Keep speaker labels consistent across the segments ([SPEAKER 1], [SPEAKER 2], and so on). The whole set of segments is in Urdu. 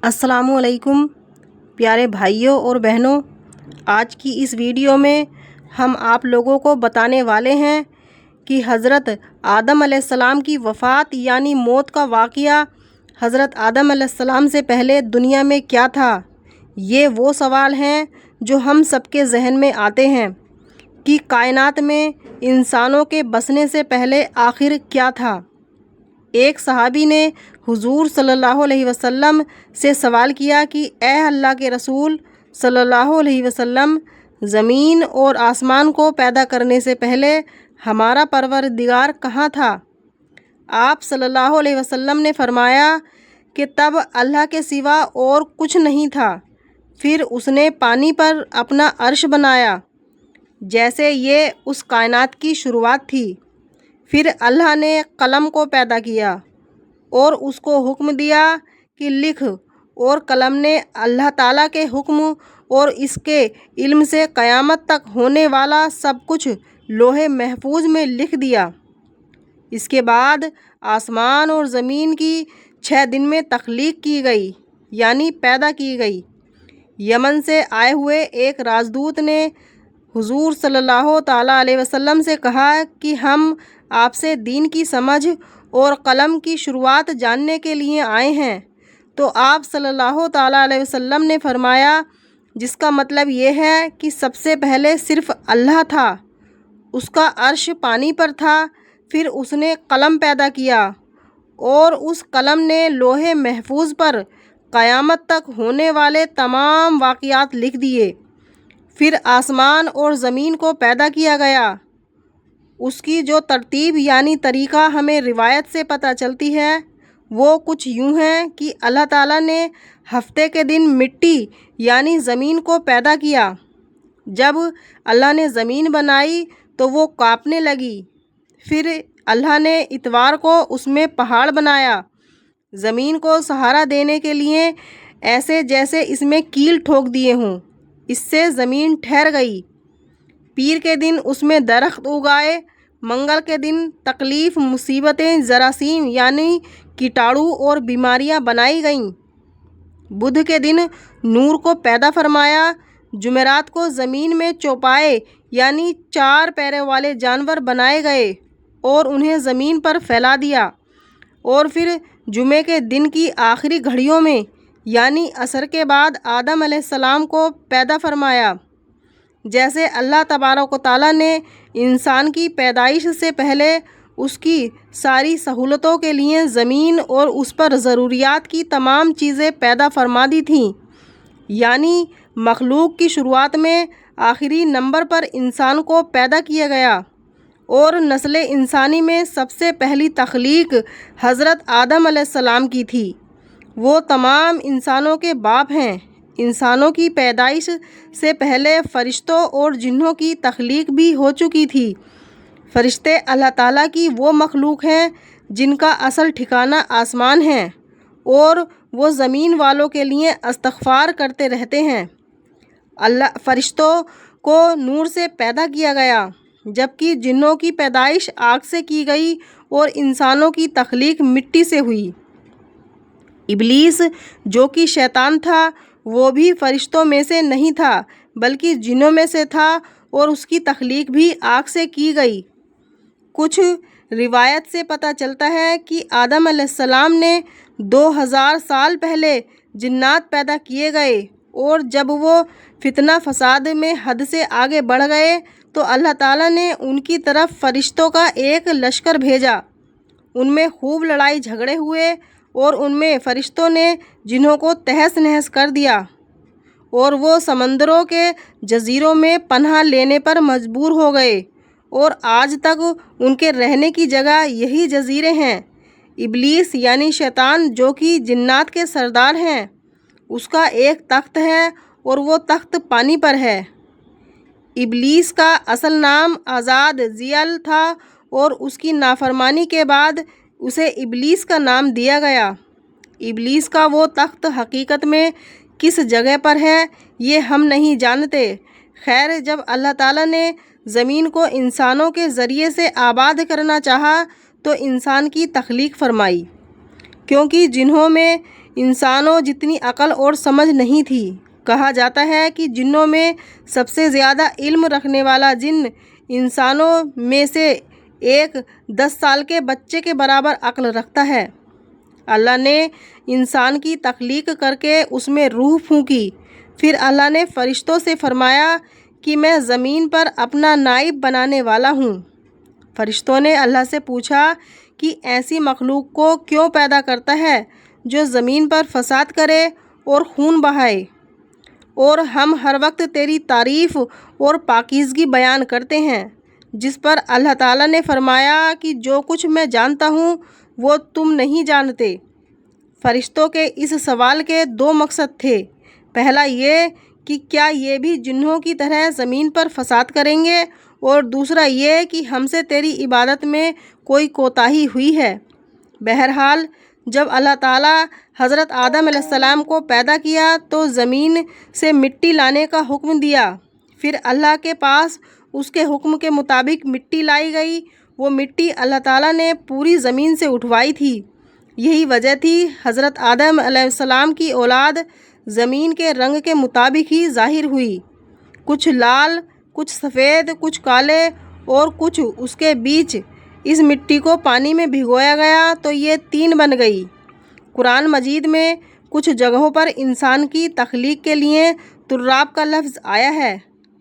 [SPEAKER 1] السلام علیکم پیارے بھائیوں اور بہنوں، آج کی اس ویڈیو میں ہم آپ لوگوں کو بتانے والے ہیں کہ حضرت آدم علیہ السلام کی وفات یعنی موت کا واقعہ حضرت آدم علیہ السلام سے پہلے دنیا میں کیا تھا۔ یہ وہ سوال ہیں جو ہم سب کے ذہن میں آتے ہیں کہ کائنات میں انسانوں کے بسنے سے پہلے آخر کیا تھا۔ ایک صحابی نے حضور صلی اللہ علیہ وسلم سے سوال کیا کہ اے اللہ کے رسول صلی اللہ علیہ وسلم، زمین اور آسمان کو پیدا کرنے سے پہلے ہمارا پروردگار کہاں تھا؟ آپ صلی اللہ علیہ وسلم نے فرمایا کہ تب اللہ کے سوا اور کچھ نہیں تھا، پھر اس نے پانی پر اپنا عرش بنایا جیسے یہ اس کائنات کی شروعات تھی۔ پھر اللہ نے قلم کو پیدا کیا اور اس کو حکم دیا کہ لکھ، اور قلم نے اللہ تعالیٰ کے حکم اور اس کے علم سے قیامت تک ہونے والا سب کچھ لوح محفوظ میں لکھ دیا۔ اس کے بعد آسمان اور زمین کی 6 دن میں تخلیق کی گئی یعنی پیدا کی گئی۔ یمن سے آئے ہوئے ایک راجدوت نے حضور صلی اللہ تعالیٰ علیہ وسلم سے کہا کہ ہم آپ سے دین کی سمجھ اور قلم کی شروعات جاننے کے لیے آئے ہیں، تو آپ صلی اللہ تعالیٰ علیہ وسلم نے فرمایا، جس کا مطلب یہ ہے کہ سب سے پہلے صرف اللہ تھا، اس کا عرش پانی پر تھا، پھر اس نے قلم پیدا کیا اور اس قلم نے لوح محفوظ پر قیامت تک ہونے والے تمام واقعات لکھ دیے۔ پھر آسمان اور زمین کو پیدا کیا گیا۔ اس کی جو ترتیب یعنی طریقہ ہمیں روایت سے پتہ چلتی ہے وہ کچھ یوں ہے کہ اللہ تعالیٰ نے ہفتے کے دن مٹی یعنی زمین کو پیدا کیا۔ جب اللہ نے زمین بنائی تو وہ کانپنے لگی۔ پھر اللہ نے اتوار کو اس میں پہاڑ بنایا، زمین کو سہارا دینے کے لیے، ایسے جیسے اس میں کیل ٹھوک دیے ہوں۔ اس سے زمین ٹھہر گئی۔ پیر کے دن اس میں درخت اگائے۔ منگل کے دن تکلیف، مصیبتیں، جراثیم یعنی کیٹاڑو اور بیماریاں بنائی گئیں۔ بدھ کے دن نور کو پیدا فرمایا۔ جمعرات کو زمین میں چوپائے یعنی 4 پیروں والے جانور بنائے گئے اور انہیں زمین پر پھیلا دیا، اور پھر جمعے کے دن کی آخری گھڑیوں میں یعنی عصر کے بعد آدم علیہ السلام کو پیدا فرمایا۔ جیسے اللہ تبارک و تعالیٰ نے انسان کی پیدائش سے پہلے اس کی ساری سہولتوں کے لیے زمین اور اس پر ضروریات کی تمام چیزیں پیدا فرما دی تھیں، یعنی مخلوق کی شروعات میں آخری نمبر پر انسان کو پیدا کیا گیا، اور نسل انسانی میں سب سے پہلی تخلیق حضرت آدم علیہ السلام کی تھی۔ وہ تمام انسانوں کے باپ ہیں۔ انسانوں کی پیدائش سے پہلے فرشتوں اور جنوں کی تخلیق بھی ہو چکی تھی۔ فرشتے اللہ تعالیٰ کی وہ مخلوق ہیں جن کا اصل ٹھکانہ آسمان ہے، اور وہ زمین والوں کے لیے استغفار کرتے رہتے ہیں۔ فرشتوں کو نور سے پیدا کیا گیا، جبکہ جنوں کی پیدائش آگ سے کی گئی اور انسانوں کی تخلیق مٹی سے ہوئی۔ ابلیس جو کہ شیطان تھا وہ بھی فرشتوں میں سے نہیں تھا بلکہ جنوں میں سے تھا، اور اس کی تخلیق بھی آگ سے کی گئی۔ کچھ روایت سے پتہ چلتا ہے کہ آدم علیہ السلام نے 2000 سال پہلے جنات پیدا کیے گئے، اور جب وہ فتنہ فساد میں حد سے آگے بڑھ گئے تو اللہ تعالیٰ نے ان کی طرف فرشتوں کا ایک لشکر بھیجا۔ ان میں خوب لڑائی جھگڑے ہوئے اور ان میں فرشتوں نے جنوں کو تہس نہس کر دیا، اور وہ سمندروں کے جزیروں میں پناہ لینے پر مجبور ہو گئے، اور آج تک ان کے رہنے کی جگہ یہی جزیرے ہیں۔ ابلیس یعنی شیطان جو کہ جنات کے سردار ہیں، اس کا ایک تخت ہے اور وہ تخت پانی پر ہے۔ ابلیس کا اصل نام آزاد ذیل تھا، اور اس کی نافرمانی کے بعد اسے ابلیس کا نام دیا گیا۔ ابلیس کا وہ تخت حقیقت میں کس جگہ پر ہے یہ ہم نہیں جانتے۔ خیر، جب اللہ تعالیٰ نے زمین کو انسانوں کے ذریعے سے آباد کرنا چاہا تو انسان کی تخلیق فرمائی، کیونکہ جنہوں میں انسانوں جتنی عقل اور سمجھ نہیں تھی۔ کہا جاتا ہے کہ جنوں میں سب سے زیادہ علم رکھنے والا جن انسانوں میں سے ایک 10 سال کے بچے کے برابر عقل رکھتا ہے۔ اللہ نے انسان کی تخلیق کر کے اس میں روح پھونکی۔ پھر اللہ نے فرشتوں سے فرمایا کہ میں زمین پر اپنا نائب بنانے والا ہوں۔ فرشتوں نے اللہ سے پوچھا کہ ایسی مخلوق کو کیوں پیدا کرتا ہے جو زمین پر فساد کرے اور خون بہائے؟ اور ہم ہر وقت تیری تعریف اور پاکیزگی بیان کرتے ہیں۔ جس پر اللہ تعالیٰ نے فرمایا کہ جو کچھ میں جانتا ہوں وہ تم نہیں جانتے۔ فرشتوں کے اس سوال کے 2 مقصد تھے۔ پہلا یہ کہ کیا یہ بھی جنوں کی طرح زمین پر فساد کریں گے، اور دوسرا یہ کہ ہم سے تیری عبادت میں کوئی کوتاہی ہوئی ہے۔ بہرحال جب اللہ تعالیٰ حضرت آدم علیہ السلام کو پیدا کیا تو زمین سے مٹی لانے کا حکم دیا۔ پھر اللہ کے پاس اس کے حکم کے مطابق مٹی لائی گئی۔ وہ مٹی اللہ تعالیٰ نے پوری زمین سے اٹھوائی تھی۔ یہی وجہ تھی حضرت آدم علیہ السلام کی اولاد زمین کے رنگ کے مطابق ہی ظاہر ہوئی، کچھ لال، کچھ سفید، کچھ کالے اور کچھ اس کے بیچ۔ اس مٹی کو پانی میں بھگویا گیا تو یہ 3 بن گئی۔ قرآن مجید میں کچھ جگہوں پر انسان کی تخلیق کے لیے تراب کا لفظ آیا ہے،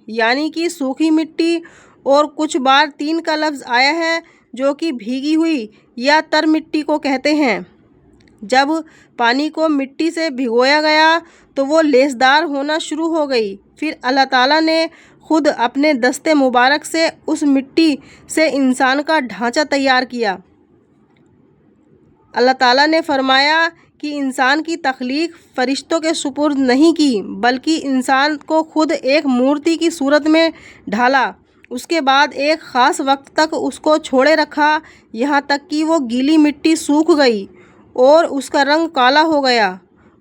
[SPEAKER 1] یعنی کہ سوکھی مٹی، اور کچھ بار طین کا لفظ آیا ہے جو کہ بھیگی ہوئی یا تر مٹی کو کہتے ہیں۔ جب پانی کو مٹی سے بھگویا گیا تو وہ لیسدار ہونا شروع ہو گئی۔ پھر اللہ تعالیٰ نے خود اپنے دست مبارک سے اس مٹی سے انسان کا ڈھانچہ تیار کیا۔ اللہ تعالیٰ نے فرمایا کہ انسان کی تخلیق فرشتوں کے سپرد نہیں کی، بلکہ انسان کو خود ایک مورتی کی صورت میں ڈھالا۔ اس کے بعد ایک خاص وقت تک اس کو چھوڑے رکھا، یہاں تک کہ وہ گیلی مٹی سوکھ گئی اور اس کا رنگ کالا ہو گیا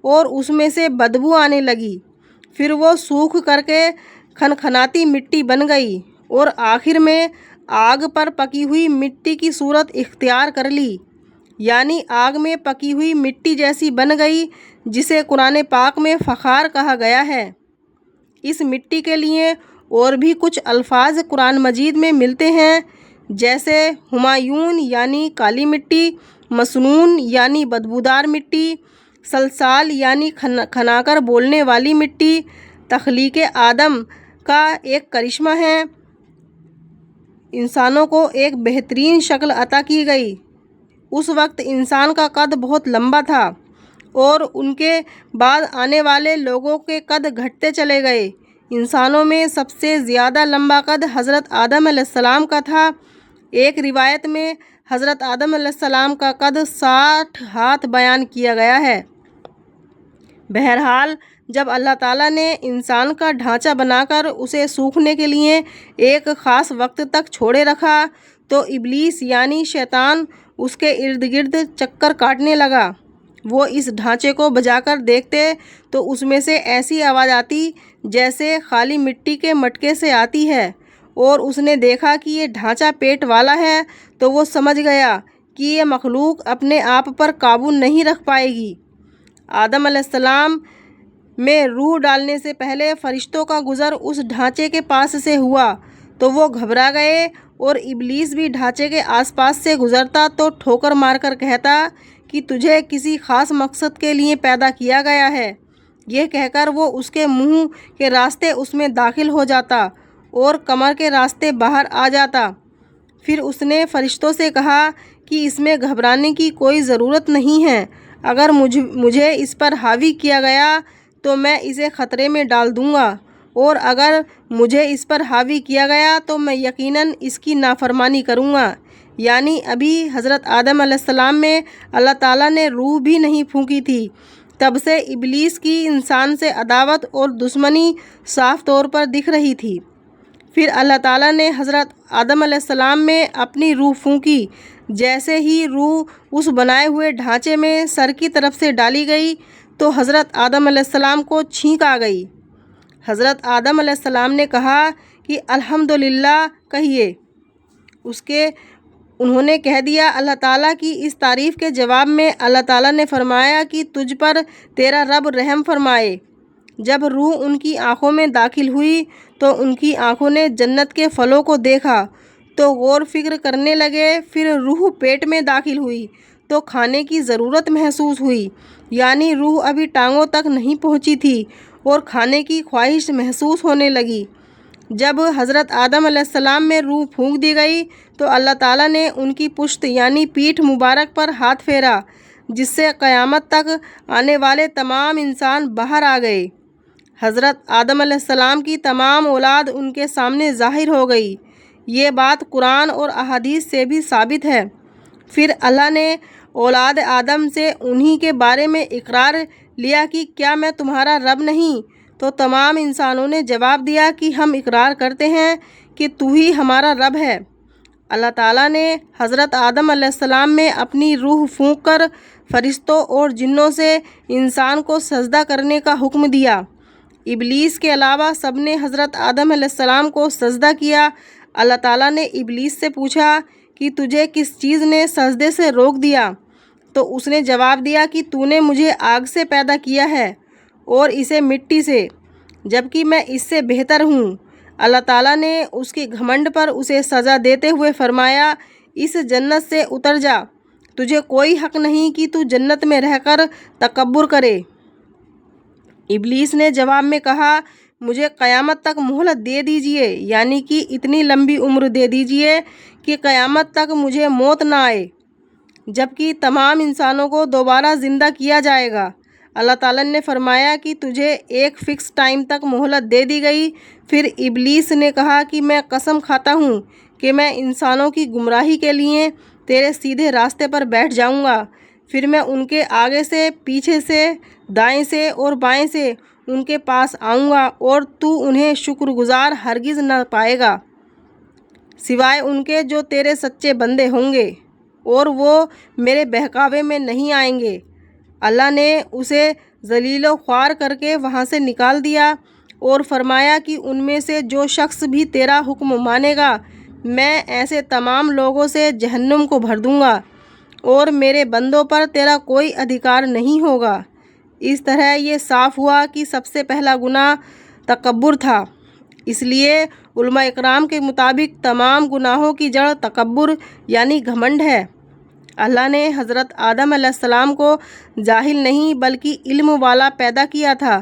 [SPEAKER 1] اور اس میں سے بدبو آنے لگی۔ پھر وہ سوکھ کر کے کھنکھناتی مٹی بن گئی اور آخر میں آگ پر پکی ہوئی مٹی کی صورت اختیار کر لی، یعنی آگ میں پکی ہوئی مٹی جیسی بن گئی، جسے قرآن پاک میں فخار کہا گیا ہے۔ اس مٹی کے لیے اور بھی کچھ الفاظ قرآن مجید میں ملتے ہیں، جیسے ہمایون یعنی کالی مٹی، مسنون یعنی بدبودار مٹی، سلسال یعنی کھنا کر بولنے والی مٹی۔ تخلیق آدم کا ایک کرشمہ ہے۔ انسانوں کو ایک بہترین شکل عطا کی گئی۔ اس وقت انسان کا قد بہت لمبا تھا اور ان کے بعد آنے والے لوگوں کے قد گھٹتے چلے گئے۔ انسانوں میں سب سے زیادہ لمبا قد حضرت آدم علیہ السلام کا تھا۔ ایک روایت میں حضرت آدم علیہ السلام کا قد 60 ہاتھ بیان کیا گیا ہے۔ بہرحال جب اللہ تعالیٰ نے انسان کا ڈھانچہ بنا کر اسے سوکھنے کے لیے ایک خاص وقت تک چھوڑے رکھا تو ابلیس یعنی شیطان اس کے ارد گرد چکر کاٹنے لگا۔ وہ اس ڈھانچے کو بجا کر دیکھتے تو اس میں سے ایسی آواز آتی جیسے خالی مٹی کے مٹکے سے آتی ہے، اور اس نے دیکھا کہ یہ ڈھانچہ پیٹ والا ہے تو وہ سمجھ گیا کہ یہ مخلوق اپنے آپ پر قابو نہیں رکھ پائے گی۔ آدم علیہ السلام میں روح ڈالنے سے پہلے فرشتوں کا گزر اس ڈھانچے کے پاس سے ہوا تو وہ گھبرا گئے، اور ابلیس بھی ڈھانچے کے آس پاس سے گزرتا تو ٹھوکر مار کر کہتا کہ تجھے کسی خاص مقصد کے لیے پیدا کیا گیا ہے۔ یہ کہہ کر وہ اس کے منہ کے راستے اس میں داخل ہو جاتا اور کمر کے راستے باہر آ جاتا۔ پھر اس نے فرشتوں سے کہا کہ اس میں گھبرانے کی کوئی ضرورت نہیں ہے، اگر مجھے اس پر حاوی کیا گیا تو میں اسے خطرے میں ڈال دوں گا، اور اگر مجھے اس پر حاوی کیا گیا تو میں یقیناً اس کی نافرمانی کروں گا۔ یعنی ابھی حضرت آدم علیہ السلام میں اللہ تعالیٰ نے روح بھی نہیں پھونکی تھی، تب سے ابلیس کی انسان سے عداوت اور دشمنی صاف طور پر دکھ رہی تھی۔ پھر اللہ تعالیٰ نے حضرت آدم علیہ السلام میں اپنی روح پھونکی۔ جیسے ہی روح اس بنائے ہوئے ڈھانچے میں سر کی طرف سے ڈالی گئی تو حضرت آدم علیہ السلام کو چھینک آ گئی۔ حضرت آدم علیہ السلام نے کہا کہ الحمدللہ کہیے۔ اس کے انہوں نے کہہ دیا۔ اللہ تعالیٰ کی اس تعریف کے جواب میں اللہ تعالیٰ نے فرمایا کہ تجھ پر تیرا رب رحم فرمائے۔ جب روح ان کی آنکھوں میں داخل ہوئی تو ان کی آنکھوں نے جنت کے پھلوں کو دیکھا تو غور فکر کرنے لگے۔ پھر روح پیٹ میں داخل ہوئی تو کھانے کی ضرورت محسوس ہوئی، یعنی روح ابھی ٹانگوں تک نہیں پہنچی تھی اور کھانے کی خواہش محسوس ہونے لگی۔ جب حضرت آدم علیہ السلام میں روح پھونک دی گئی تو اللہ تعالیٰ نے ان کی پشت یعنی پیٹھ مبارک پر ہاتھ پھیرا، جس سے قیامت تک آنے والے تمام انسان باہر آ گئے۔ حضرت آدم علیہ السلام کی تمام اولاد ان کے سامنے ظاہر ہو گئی۔ یہ بات قرآن اور احادیث سے بھی ثابت ہے۔ پھر اللہ نے اولاد آدم سے انہی کے بارے میں اقرار لیا کہ کیا میں تمہارا رب نہیں؟ تو تمام انسانوں نے جواب دیا کہ ہم اقرار کرتے ہیں کہ تو ہی ہمارا رب ہے۔ اللہ تعالیٰ نے حضرت آدم علیہ السلام میں اپنی روح پھونک کر فرشتوں اور جنوں سے انسان کو سجدہ کرنے کا حکم دیا۔ ابلیس کے علاوہ سب نے حضرت آدم علیہ السلام کو سجدہ کیا۔ اللہ تعالیٰ نے ابلیس سے پوچھا کہ تجھے کس چیز نے سجدے سے روک دیا؟ تو اس نے جواب دیا کہ تو نے مجھے آگ سے پیدا کیا ہے اور اسے مٹی سے، جبکہ میں اس سے بہتر ہوں۔ اللہ تعالیٰ نے اس کی گھمنڈ پر اسے سزا دیتے ہوئے فرمایا، اس جنت سے اتر جا، تجھے کوئی حق نہیں کہ تو جنت میں رہ کر تکبر کرے۔ ابلیس نے جواب میں کہا، مجھے قیامت تک مہلت دے دیجئے، یعنی کہ اتنی لمبی عمر دے دیجئے کہ قیامت تک مجھے موت نہ آئے، جبکہ تمام انسانوں کو دوبارہ زندہ کیا جائے گا۔ اللہ تعالیٰ نے فرمایا کہ تجھے ایک فکس ٹائم تک مہلت دے دی گئی۔ پھر ابلیس نے کہا کہ میں قسم کھاتا ہوں کہ میں انسانوں کی گمراہی کے لیے تیرے سیدھے راستے پر بیٹھ جاؤں گا۔ پھر میں ان کے آگے سے، پیچھے سے، دائیں سے اور بائیں سے ان کے پاس آؤں گا اور تو انہیں شکر گزار ہرگز نہ پائے گا، سوائے ان کے جو تیرے سچے بندے ہوں گے، اور وہ میرے بہکاوے میں نہیں آئیں گے۔ اللہ نے اسے ذلیل و خوار کر کے وہاں سے نکال دیا اور فرمایا کہ ان میں سے جو شخص بھی تیرا حکم مانے گا، میں ایسے تمام لوگوں سے جہنم کو بھر دوں گا اور میرے بندوں پر تیرا کوئی ادھیکار نہیں ہوگا۔ اس طرح یہ صاف ہوا کہ سب سے پہلا گناہ تکبر تھا۔ اس لیے علماء اکرام کے مطابق تمام گناہوں کی جڑ تکبر یعنی گھمنڈ ہے۔ اللہ نے حضرت آدم علیہ السلام کو جاہل نہیں بلکہ علم والا پیدا کیا تھا۔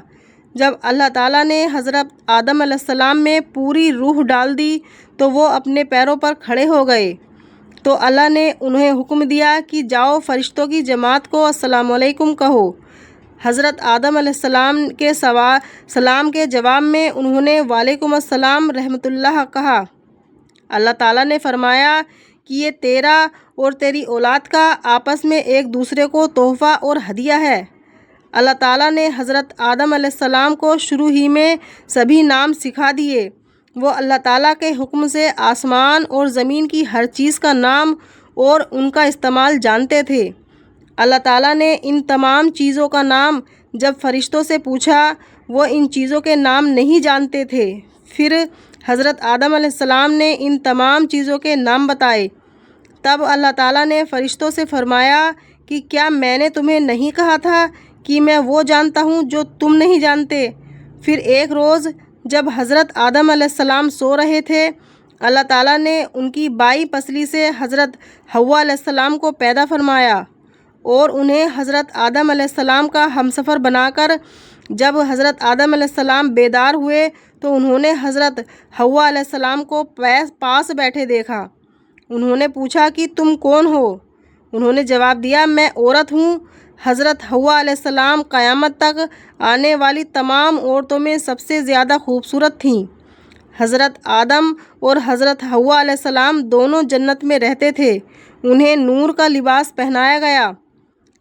[SPEAKER 1] جب اللہ تعالیٰ نے حضرت آدم علیہ السلام میں پوری روح ڈال دی تو وہ اپنے پیروں پر کھڑے ہو گئے۔ تو اللہ نے انہیں حکم دیا کہ جاؤ فرشتوں کی جماعت کو السلام علیکم کہو۔ حضرت آدم علیہ السلام کے سلام کے جواب میں انہوں نے وعلیکم السلام رحمۃ اللہ کہا۔ اللہ تعالیٰ نے فرمایا کہ یہ تیرا اور تیری اولاد کا آپس میں ایک دوسرے کو تحفہ اور ہدیہ ہے۔ اللہ تعالیٰ نے حضرت آدم علیہ السلام کو شروع ہی میں سبھی نام سکھا دیے۔ وہ اللہ تعالیٰ کے حکم سے آسمان اور زمین کی ہر چیز کا نام اور ان کا استعمال جانتے تھے۔ اللہ تعالیٰ نے ان تمام چیزوں کا نام جب فرشتوں سے پوچھا، وہ ان چیزوں کے نام نہیں جانتے تھے۔ پھر حضرت آدم علیہ السلام نے ان تمام چیزوں کے نام بتائے۔ تب اللہ تعالیٰ نے فرشتوں سے فرمایا کہ کیا میں نے تمہیں نہیں کہا تھا کہ میں وہ جانتا ہوں جو تم نہیں جانتے؟ پھر ایک روز جب حضرت آدم علیہ السلام سو رہے تھے، اللہ تعالیٰ نے ان کی بائیں پسلی سے حضرت حوا علیہ السلام کو پیدا فرمایا اور انہیں حضرت آدم علیہ السلام کا ہمسفر بنا کر جب حضرت آدم علیہ السلام بیدار ہوئے تو انہوں نے حضرت حوا علیہ السلام کو پاس بیٹھے دیکھا۔ انہوں نے پوچھا کہ تم کون ہو؟ انہوں نے جواب دیا، میں عورت ہوں۔ حضرت حوا علیہ السلام قیامت تک آنے والی تمام عورتوں میں سب سے زیادہ خوبصورت تھیں۔ حضرت آدم اور حضرت حوا علیہ السلام دونوں جنت میں رہتے تھے۔ انہیں نور کا لباس پہنایا گیا۔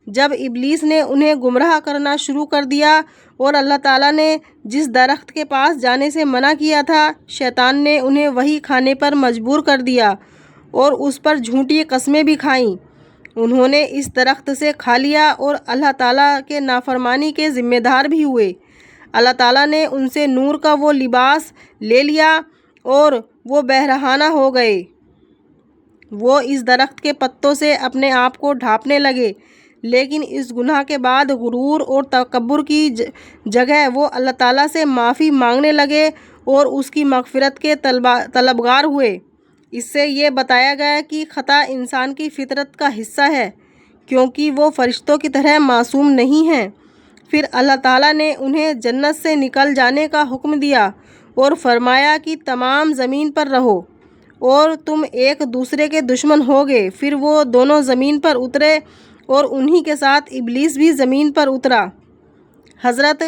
[SPEAKER 1] جب ابلیس نے انہیں گمراہ کرنا شروع کر دیا اور اللہ تعالیٰ نے جس درخت کے پاس جانے سے منع کیا تھا، شیطان نے انہیں وہی کھانے پر مجبور کر دیا اور اس پر جھوٹی قسمیں بھی کھائیں۔ انہوں نے اس درخت سے کھا لیا اور اللہ تعالیٰ کے نافرمانی کے ذمہ دار بھی ہوئے۔ اللہ تعالیٰ نے ان سے نور کا وہ لباس لے لیا اور وہ بہرہانہ ہو گئے۔ وہ اس درخت کے پتوں سے اپنے آپ کو ڈھانپنے لگے، لیکن اس گناہ کے بعد غرور اور تکبر کی جگہ وہ اللہ تعالیٰ سے معافی مانگنے لگے اور اس کی مغفرت کے طلبگار ہوئے۔ اس سے یہ بتایا گیا کہ خطا انسان کی فطرت کا حصہ ہے، کیونکہ وہ فرشتوں کی طرح معصوم نہیں ہیں۔ پھر اللہ تعالیٰ نے انہیں جنت سے نکل جانے کا حکم دیا اور فرمایا کہ تمام زمین پر رہو اور تم ایک دوسرے کے دشمن ہوگے۔ پھر وہ دونوں زمین پر اترے اور انہی کے ساتھ ابلیس بھی زمین پر اترا۔ حضرت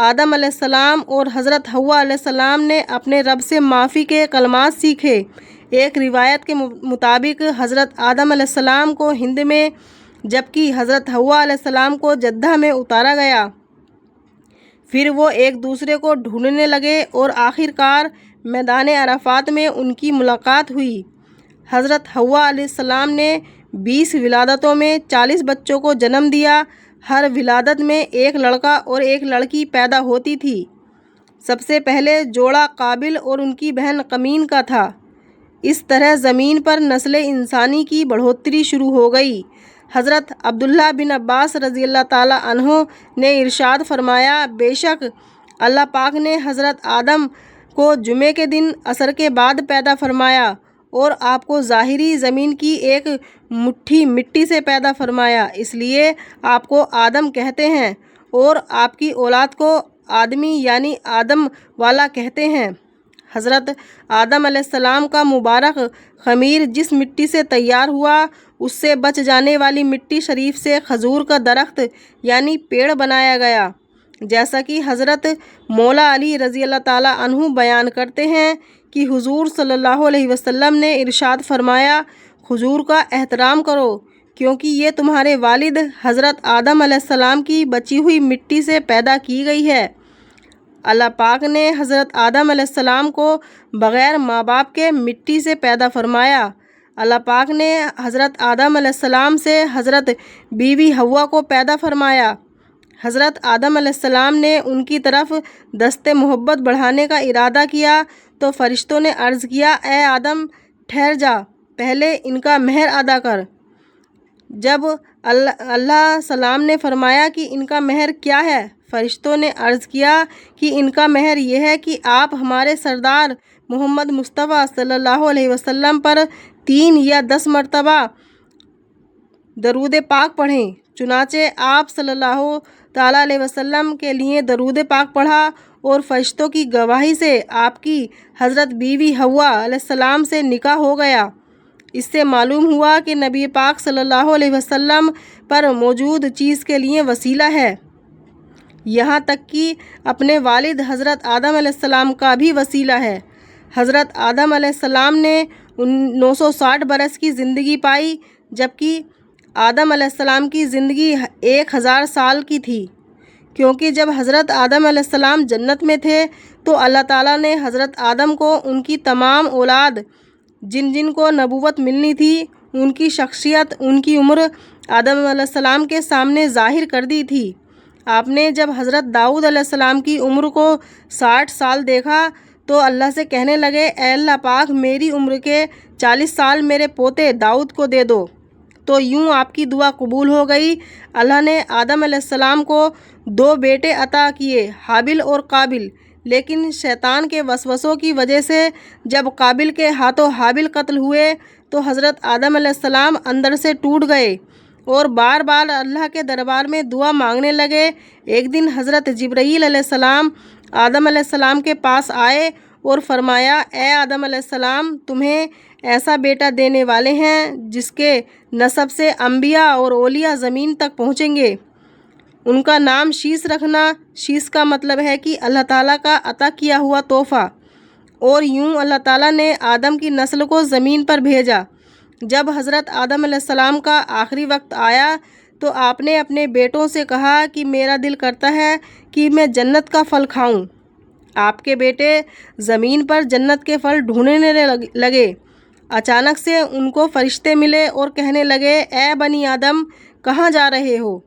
[SPEAKER 1] آدم علیہ السلام اور حضرت حوا علیہ السلام نے اپنے رب سے معافی کے کلمات سیکھے۔ ایک روایت کے مطابق حضرت آدم علیہ السلام کو ہند میں جبکہ حضرت حوا علیہ السلام کو جدہ میں اتارا گیا۔ پھر وہ ایک دوسرے کو ڈھونڈنے لگے اور آخرکار میدان عرفات میں ان کی ملاقات ہوئی۔ حضرت حوا علیہ السلام نے 20 ولادتوں میں 40 بچوں کو جنم دیا۔ ہر ولادت میں ایک لڑکا اور ایک لڑکی پیدا ہوتی تھی۔ سب سے پہلے جوڑا قابل اور ان کی بہن قمین کا تھا۔ اس طرح زمین پر نسل انسانی کی بڑھوتری شروع ہو گئی۔ حضرت عبداللہ بن عباس رضی اللہ تعالیٰ عنہ نے ارشاد فرمایا، بے شک اللہ پاک نے حضرت آدم کو جمعے کے دن عصر کے بعد پیدا فرمایا اور آپ کو ظاہری زمین کی ایک مٹھی مٹی سے پیدا فرمایا، اس لیے آپ کو آدم کہتے ہیں اور آپ کی اولاد کو آدمی یعنی آدم والا کہتے ہیں۔ حضرت آدم علیہ السلام کا مبارک خمیر جس مٹی سے تیار ہوا، اس سے بچ جانے والی مٹی شریف سے کھجور کا درخت یعنی پیڑ بنایا گیا، جیسا کہ حضرت مولا علی رضی اللہ تعالیٰ عنہ بیان کرتے ہیں کہ حضور صلی اللہ علیہ وسلم نے ارشاد فرمایا، کھجور کا احترام کرو کیونکہ یہ تمہارے والد حضرت آدم علیہ السلام کی بچی ہوئی مٹی سے پیدا کی گئی ہے۔ اللہ پاک نے حضرت آدم علیہ السلام کو بغیر ماں باپ کے مٹی سے پیدا فرمایا۔ اللہ پاک نے حضرت آدم علیہ السلام سے حضرت بیوی حوا کو پیدا فرمایا۔ حضرت آدم علیہ السلام نے ان کی طرف دست محبت بڑھانے کا ارادہ کیا تو فرشتوں نے عرض کیا، اے آدم ٹھہر جا، پہلے ان کا مہر ادا کر۔ جب اللہ سلام نے فرمایا کہ ان کا مہر کیا ہے، فرشتوں نے عرض کیا کہ ان کا مہر یہ ہے کہ آپ ہمارے سردار محمد مصطفیٰ صلی اللہ علیہ وسلم پر 3 یا 10 مرتبہ درود پاک پڑھیں۔ چنانچہ آپ صلی اللہ تعالیٰ علیہ وسلم کے لیے درود پاک پڑھا اور فرشتوں کی گواہی سے آپ کی حضرت بیوی حوا علیہ السلام سے نکاح ہو گیا۔ اس سے معلوم ہوا کہ نبی پاک صلی اللہ علیہ وسلم پر موجود چیز کے لیے وسیلہ ہے، یہاں تک کہ اپنے والد حضرت آدم علیہ السلام کا بھی وسیلہ ہے۔ حضرت آدم علیہ السلام نے 960 برس کی زندگی پائی، جبکہ آدم علیہ السلام کی زندگی 1000 سال کی تھی، کیونکہ جب حضرت آدم علیہ السلام جنت میں تھے تو اللہ تعالیٰ نے حضرت آدم کو ان کی تمام اولاد جن جن کو نبوت ملنی تھی، ان کی شخصیت، ان کی عمر آدم علیہ السلام کے سامنے ظاہر کر دی تھی۔ آپ نے جب حضرت داؤد علیہ السلام کی عمر کو 60 سال دیکھا تو اللہ سے کہنے لگے، اے اللہ پاک میری عمر کے 40 سال میرے پوتے داؤد کو دے دو۔ تو یوں آپ کی دعا قبول ہو گئی۔ اللہ نے آدم علیہ السلام کو 2 بیٹے عطا کیے، حابل اور قابل، لیکن شیطان کے وسوسوں کی وجہ سے جب قابل کے ہاتھوں حابل قتل ہوئے تو حضرت آدم علیہ السلام اندر سے ٹوٹ گئے اور بار بار اللہ کے دربار میں دعا مانگنے لگے۔ ایک دن حضرت جبرائیل علیہ السلام آدم علیہ السلام کے پاس آئے اور فرمایا، اے آدم علیہ السلام تمہیں ایسا بیٹا دینے والے ہیں جس کے نسب سے انبیاء اور اولیاء زمین تک پہنچیں گے، ان کا نام شیس رکھنا۔ شیس کا مطلب ہے کہ اللہ تعالیٰ کا عطا کیا ہوا تحفہ۔ اور یوں اللہ تعالیٰ نے آدم کی نسل کو زمین پر بھیجا۔ جب حضرت آدم علیہ السلام کا آخری وقت آیا تو آپ نے اپنے بیٹوں سے کہا کہ میرا دل کرتا ہے کہ میں جنت کا پھل کھاؤں۔ آپ کے بیٹے زمین پر جنت کے پھل ڈھونڈنے لگے۔ اچانک سے ان کو فرشتے ملے اور کہنے لگے، اے بنی آدم کہاں جا رہے ہو؟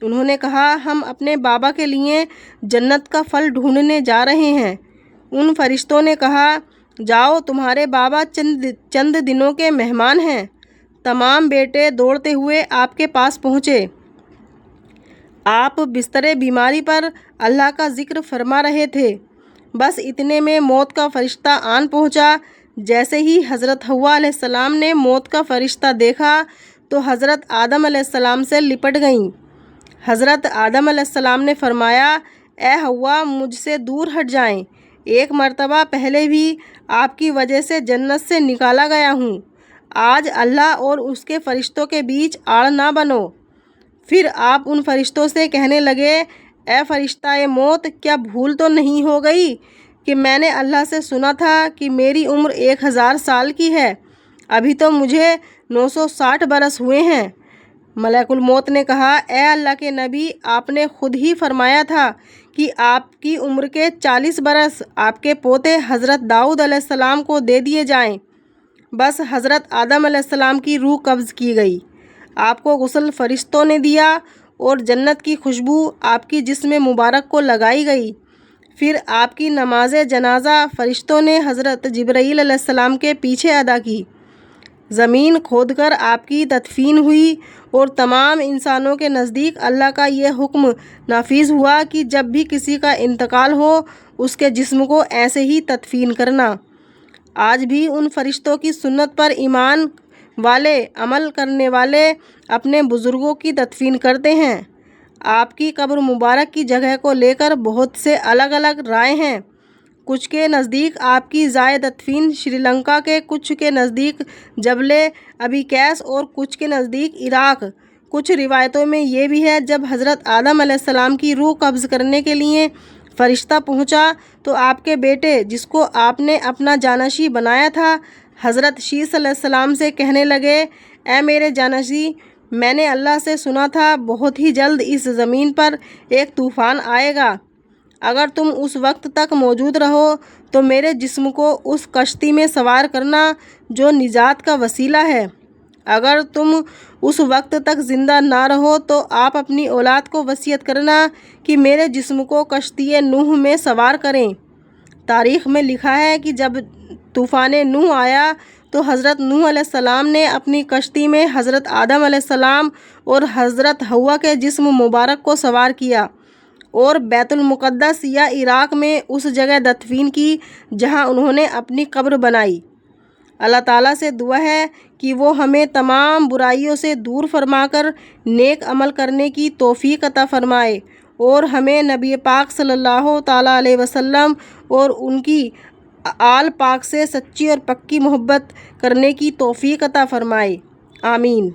[SPEAKER 1] انہوں نے کہا، ہم اپنے بابا کے لیے جنت کا پھل ڈھونڈنے جا رہے ہیں۔ ان فرشتوں نے کہا، جاؤ تمہارے بابا چند دنوں کے مہمان ہیں۔ تمام بیٹے دوڑتے ہوئے آپ کے پاس پہنچے۔ آپ بستر بیماری پر اللہ کا ذکر فرما رہے تھے، بس اتنے میں موت کا فرشتہ آن پہنچا۔ جیسے ہی حضرت حوا علیہ السلام نے موت کا فرشتہ دیکھا تو حضرت آدم علیہ السلام سے لپٹ گئیں۔ حضرت آدم علیہ السلام نے فرمایا، اے حوا، مجھ سے دور ہٹ جائیں، ایک مرتبہ پہلے بھی آپ کی وجہ سے جنت سے نکالا گیا ہوں، آج اللہ اور اس کے فرشتوں کے بیچ آڑ نہ بنو۔ پھر آپ ان فرشتوں سے کہنے لگے، اے فرشتہ موت، کیا بھول تو نہیں ہو گئی کہ میں نے اللہ سے سنا تھا کہ میری عمر 1000 سال کی ہے، ابھی تو مجھے 960 برس ہوئے ہیں۔ ملک الموت نے کہا، اے اللہ کے نبی، آپ نے خود ہی فرمایا تھا کہ آپ کی عمر کے 40 برس آپ کے پوتے حضرت داؤد علیہ السلام کو دے دیے جائیں۔ بس حضرت آدم علیہ السلام کی روح قبض کی گئی، آپ کو غسل فرشتوں نے دیا اور جنت کی خوشبو آپ کی جسم مبارک کو لگائی گئی۔ پھر آپ کی نماز جنازہ فرشتوں نے حضرت جبرائیل علیہ السلام کے پیچھے ادا کی۔ زمین کھود کر آپ کی تدفین ہوئی اور تمام انسانوں کے نزدیک اللہ کا یہ حکم نافذ ہوا کہ جب بھی کسی کا انتقال ہو اس کے جسم کو ایسے ہی تدفین کرنا۔ آج بھی ان فرشتوں کی سنت پر ایمان والے عمل کرنے والے اپنے بزرگوں کی تدفین کرتے ہیں۔ آپ کی قبر مبارک کی جگہ کو لے کر بہت سے الگ الگ رائے ہیں، کچھ کے نزدیک آپ کی جائے تدفین سری لنکا کے، کچھ کے نزدیک جبل ابیقیس اور کچھ کے نزدیک عراق۔ کچھ روایتوں میں یہ بھی ہے جب حضرت آدم علیہ السلام کی روح قبض کرنے کے لیے فرشتہ پہنچا تو آپ کے بیٹے جس کو آپ نے اپنا جانشین بنایا تھا حضرت شیس علیہ السلام سے کہنے لگے، اے میرے جانشین، میں نے اللہ سے سنا تھا بہت ہی جلد اس زمین پر ایک طوفان آئے گا، اگر تم اس وقت تک موجود رہو تو میرے جسم کو اس کشتی میں سوار کرنا جو نجات کا وسیلہ ہے، اگر تم اس وقت تک زندہ نہ رہو تو آپ اپنی اولاد کو وصیت کرنا کہ میرے جسم کو کشتی نوح میں سوار کریں۔ تاریخ میں لکھا ہے کہ جب طوفان نوح آیا تو حضرت نوح علیہ السلام نے اپنی کشتی میں حضرت آدم علیہ السلام اور حضرت حوا کے جسم مبارک کو سوار کیا اور بیت المقدس یا عراق میں اس جگہ دفن کی جہاں انہوں نے اپنی قبر بنائی۔ اللہ تعالیٰ سے دعا ہے کہ وہ ہمیں تمام برائیوں سے دور فرما کر نیک عمل کرنے کی توفیق عطا فرمائے اور ہمیں نبی پاک صلی اللہ تعالیٰ علیہ وسلم اور ان کی آل پاک سے سچی اور پکی محبت کرنے کی توفیق عطا فرمائے، آمین۔